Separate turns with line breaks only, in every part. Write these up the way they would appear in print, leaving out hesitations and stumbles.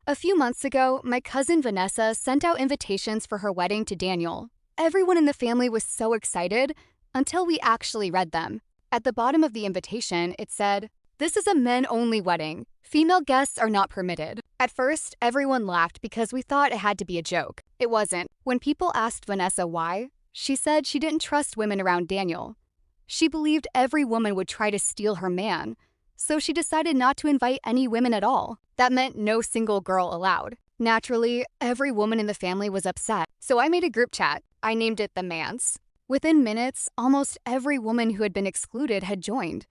A few months ago, my cousin Vanessa sent out invitations for her wedding to Daniel. Everyone in the family was so excited until we actually read them. At the bottom of the invitation, it said, "This is a men-only wedding. Female guests are not permitted." At first, everyone laughed because we thought it had to be a joke. It wasn't. When people asked Vanessa why, she said she didn't trust women around Daniel. She believed every woman would try to steal her man, so she decided not to invite any women at all. That meant no single girl allowed. Naturally, every woman in the family was upset, so I made a group chat. I named it the Mans. Within minutes, almost every woman who had been excluded had joined.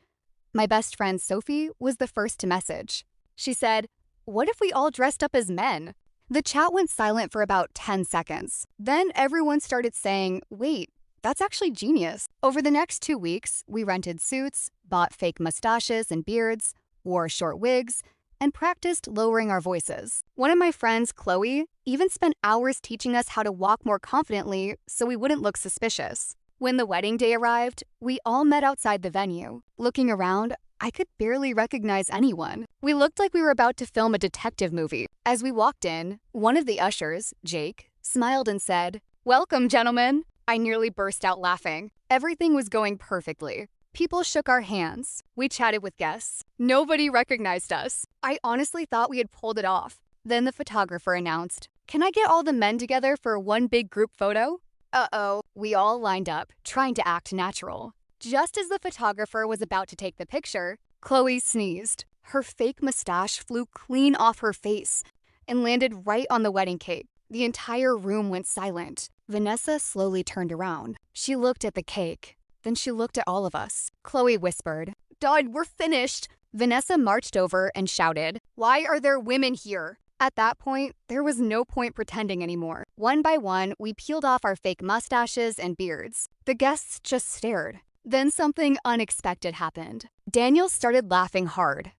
My best friend Sophie was the first to message. She said, "What if we all dressed up as men?" The chat went silent for about 10 seconds. Then everyone started saying, "Wait, that's actually genius." Over the next 2 weeks, we rented suits, bought fake mustaches and beards, wore short wigs, and practiced lowering our voices. One of my friends, Chloe, even spent hours teaching us how to walk more confidently so we wouldn't look suspicious. When the wedding day arrived, we all met outside the venue. Looking around, I could barely recognize anyone. We looked like we were about to film a detective movie. As we walked in, one of the ushers, Jake, smiled and said, "Welcome, gentlemen." I nearly burst out laughing. Everything was going perfectly. People shook our hands. We chatted with guests. Nobody recognized us. I honestly thought we had pulled it off. Then the photographer announced, "Can I get all the men together for one big group photo?" Uh-oh, we all lined up, trying to act natural. Just as the photographer was about to take the picture, Chloe sneezed. Her fake mustache flew clean off her face and landed right on the wedding cake. The entire room went silent. Vanessa slowly turned around. She looked at the cake. Then she looked at all of us. Chloe whispered, "Dad, we're finished." Vanessa marched over and shouted, "Why are there women here?" At that point, there was no point pretending anymore. One by one, we peeled off our fake mustaches and beards. The guests just stared. Then something unexpected happened. Daniel started laughing hard.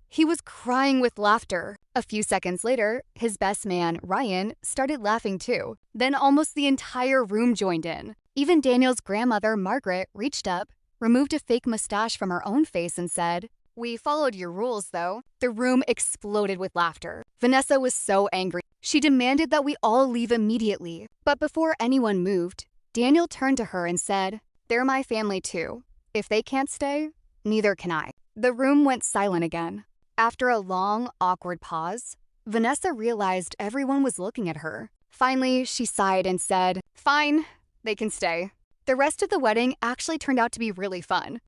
He was crying with laughter. A few seconds later, his best man, Ryan, started laughing too. Then almost the entire room joined in. Even Daniel's grandmother, Margaret, reached up, removed a fake mustache from her own face and said, "We followed your rules, though." The room exploded with laughter. Vanessa was so angry. She demanded that we all leave immediately. But before anyone moved, Daniel turned to her and said, "They're my family too. If they can't stay, neither can I." The room went silent again. After a long, awkward pause, Vanessa realized everyone was looking at her. Finally, she sighed and said, "Fine, they can stay." The rest of the wedding actually turned out to be really fun.